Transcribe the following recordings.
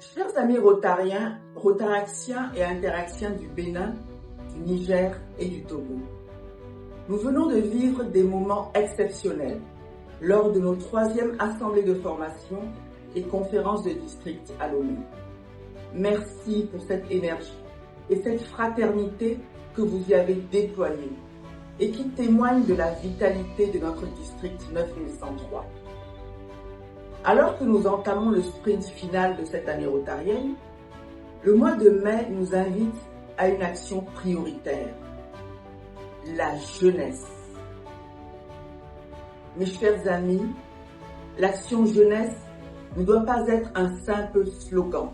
Chers amis rotariens, rotaractiens et interactiens du Bénin, du Niger et du Togo, nous venons de vivre des moments exceptionnels lors de nos 3e assemblées de formation et conférences de district à Lomé. Merci pour cette énergie et cette fraternité que vous y avez déployée et qui témoigne de la vitalité de notre district 9103. Alors que nous entamons le sprint final de cette année rotarienne, le mois de mai nous invite à une action prioritaire, la jeunesse. Mes chers amis, l'action jeunesse ne doit pas être un simple slogan,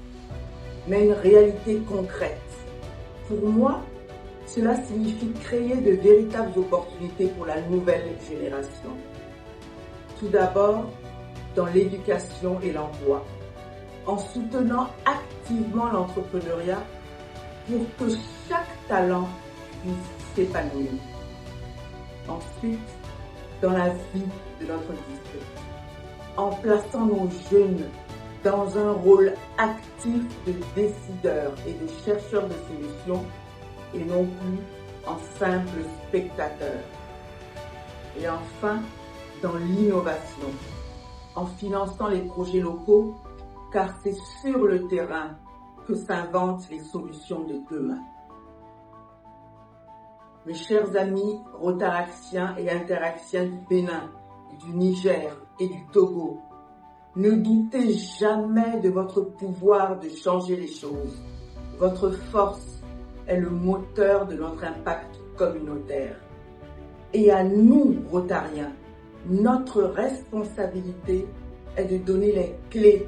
mais une réalité concrète. Pour moi, cela signifie créer de véritables opportunités pour la nouvelle génération. Tout d'abord, dans l'éducation et l'emploi, en soutenant activement l'entrepreneuriat pour que chaque talent puisse s'épanouir. Ensuite, dans la vie de notre district, en plaçant nos jeunes dans un rôle actif de décideurs et de chercheurs de solutions et non plus en simples spectateurs. Et enfin, dans l'innovation, en finançant les projets locaux, car c'est sur le terrain que s'inventent les solutions de demain. Mes chers amis rotaractiens et interactiens du Bénin, du Niger et du Togo, ne doutez jamais de votre pouvoir de changer les choses. Votre force est le moteur de notre impact communautaire. Et à nous, rotariens, notre responsabilité est de donner les clés,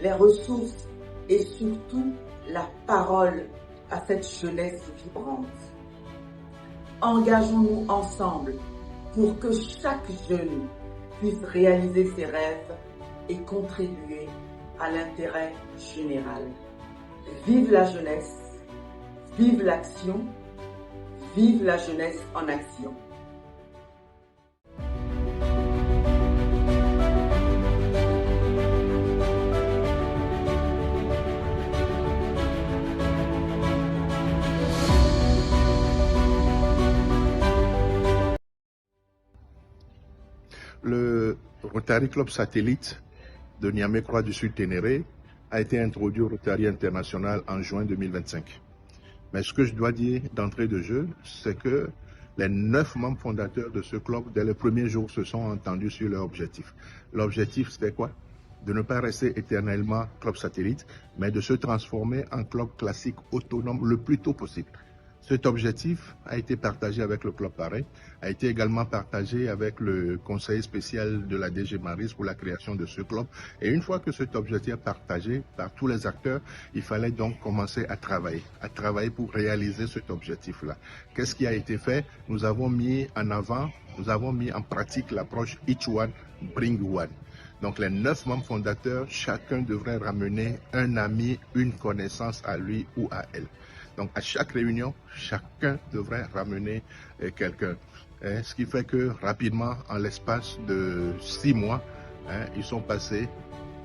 les ressources et surtout la parole à cette jeunesse vibrante. Engageons-nous ensemble pour que chaque jeune puisse réaliser ses rêves et contribuer à l'intérêt général. Vive la jeunesse, vive l'action, vive la jeunesse en action. Le Rotary Club Satellite de Niamey-Croix du Sud-Ténéré a été introduit au Rotary International en juin 2025. Mais ce que je dois dire d'entrée de jeu, c'est que les 9 membres fondateurs de ce club, dès le premier jour, se sont entendus sur leur objectif. L'objectif, c'était quoi? De ne pas rester éternellement club satellite, mais de se transformer en club classique autonome le plus tôt possible. Cet objectif a été partagé avec le Club Pareil, a été également partagé avec le conseiller spécial de la DG Maris pour la création de ce club. Et une fois que cet objectif est partagé par tous les acteurs, il fallait donc commencer à travailler pour réaliser cet objectif-là. Qu'est-ce qui a été fait? Nous avons mis en pratique l'approche Each One, Bring One. Donc les 9 membres fondateurs, chacun devrait ramener un ami, une connaissance à lui ou à elle. Donc à chaque réunion, chacun devrait ramener quelqu'un. Ce qui fait que rapidement, en l'espace de 6 mois, ils sont passés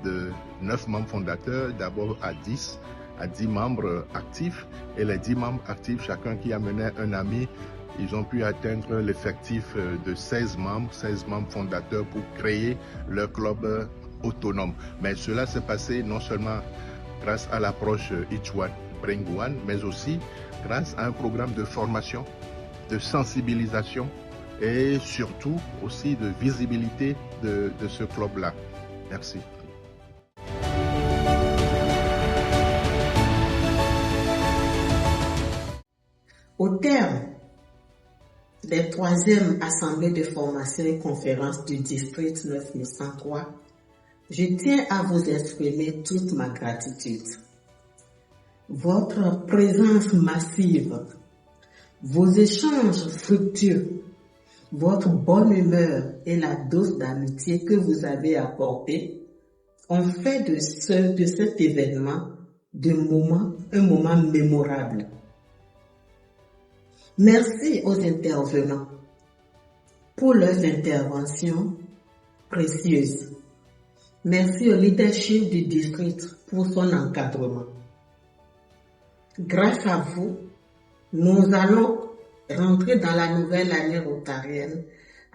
de 9 membres fondateurs d'abord à 10 membres actifs. Et les 10 membres actifs, chacun qui amenait un ami, ils ont pu atteindre l'effectif de 16 membres fondateurs pour créer leur club autonome. Mais cela s'est passé non seulement grâce à l'approche Each One, Bring One, mais aussi grâce à un programme de formation, de sensibilisation et surtout aussi de visibilité de ce club-là. Merci. Au terme des 3e assemblées de formation et conférences du district 9103, je tiens à vous exprimer toute ma gratitude. Votre présence massive, vos échanges fructueux, votre bonne humeur et la dose d'amitié que vous avez apportée ont fait de cet événement un moment mémorable. Merci aux intervenants pour leurs interventions précieuses. Merci au leadership du district pour son encadrement. Grâce à vous, nous allons rentrer dans la nouvelle année rotarienne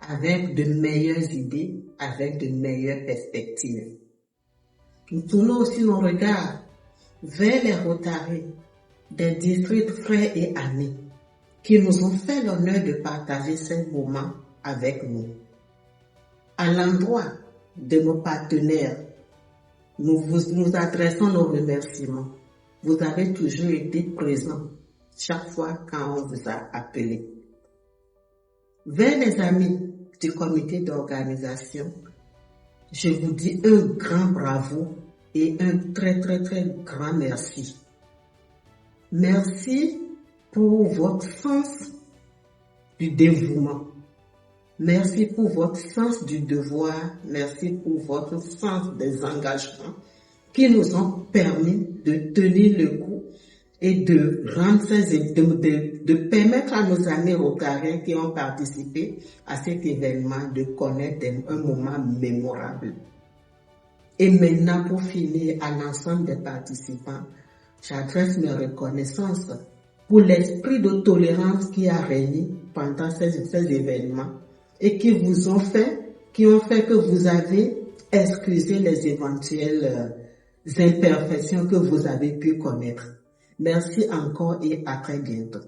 avec de meilleures idées, avec de meilleures perspectives. Nous tournons aussi nos regards vers les Rotaries des districts frères et amis qui nous ont fait l'honneur de partager ces moments avec nous. À l'endroit de nos partenaires, nous adressons nos remerciements. Vous avez toujours été présents chaque fois quand on vous a appelé. Vers les amis du comité d'organisation, je vous dis un grand bravo et un très grand merci. Merci pour votre sens du dévouement. Merci pour votre sens du devoir. Merci pour votre sens des engagements qui nous ont permis de tenir le coup et de permettre à nos amis rotariens qui ont participé à cet événement de connaître un moment mémorable. Et maintenant, pour finir, à l'ensemble des participants, j'adresse mes reconnaissances pour l'esprit de tolérance qui a régné pendant ces événements et qui ont fait que vous avez excusé les éventuelles imperfections que vous avez pu connaître. Merci encore et à très bientôt.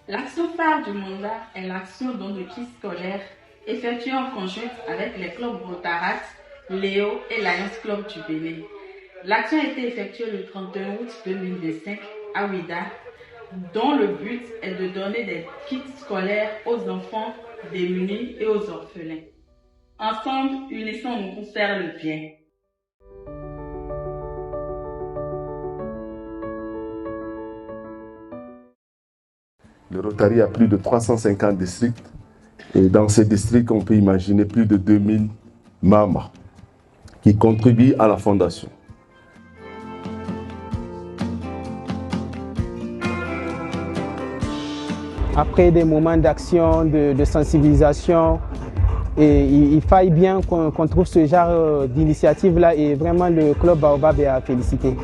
L'action phare du mandat est l'action don de kits scolaires effectuée en conjointe avec les clubs Rotaract, Léo et Lions Club du Bénin. L'action a été effectuée le 31 août 2025 à Ouida, dont le but est de donner des kits scolaires aux enfants démunis et aux orphelins. Ensemble, unissons-nous pour faire le bien. Le Rotary a plus de 350 districts et dans ces districts, on peut imaginer plus de 2000 membres qui contribuent à la fondation. Après des moments d'action, de sensibilisation, et il faille bien qu'on trouve ce genre d'initiative-là et vraiment le club Baobab est à féliciter.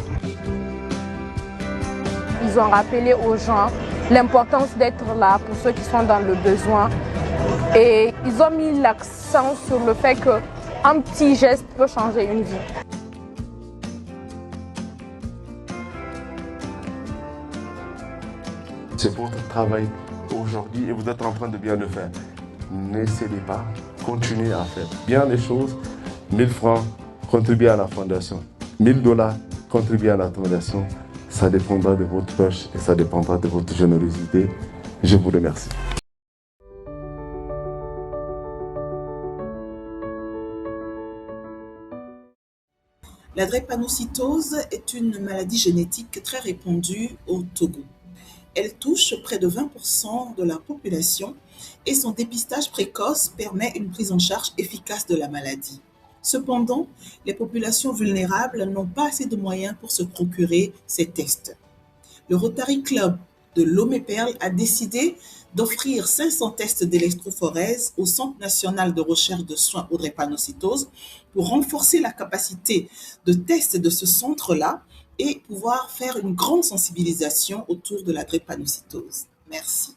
Ils ont rappelé aux gens l'importance d'être là pour ceux qui sont dans le besoin et ils ont mis l'accent sur le fait qu'un petit geste peut changer une vie. C'est votre travail aujourd'hui et vous êtes en train de bien le faire. Ne cédez pas, continuez à faire bien les choses. 1000 francs, contribuez à la fondation. 1000 $, contribuez à la fondation. Ça dépendra de votre poche et ça dépendra de votre générosité. Je vous remercie. La drépanocytose est une maladie génétique très répandue au Togo. Elle touche près de 20% de la population et son dépistage précoce permet une prise en charge efficace de la maladie. Cependant, les populations vulnérables n'ont pas assez de moyens pour se procurer ces tests. Le Rotary Club de Lomé-Perle a décidé d'offrir 500 tests d'électrophorèse au Centre national de recherche de soins aux drépanocytoses pour renforcer la capacité de test de ce centre-là et pouvoir faire une grande sensibilisation autour de la drépanocytose. Merci.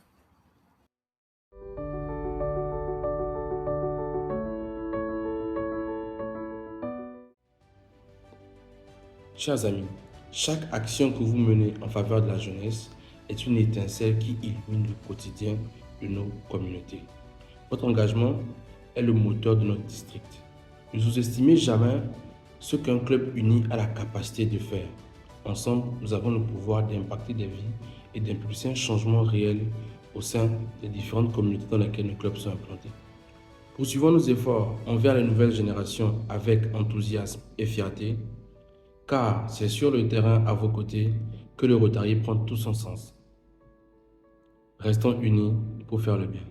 Chers amis, chaque action que vous menez en faveur de la jeunesse est une étincelle qui illumine le quotidien de nos communautés. Votre engagement est le moteur de notre district. Ne sous-estimez jamais ce qu'un club uni a la capacité de faire. Ensemble, nous avons le pouvoir d'impacter des vies et d'impulser un changement réel au sein des différentes communautés dans lesquelles nos clubs sont implantés. Poursuivons nos efforts envers les nouvelles générations avec enthousiasme et fierté, car c'est sur le terrain à vos côtés que le Rotary prend tout son sens. Restons unis pour faire le bien.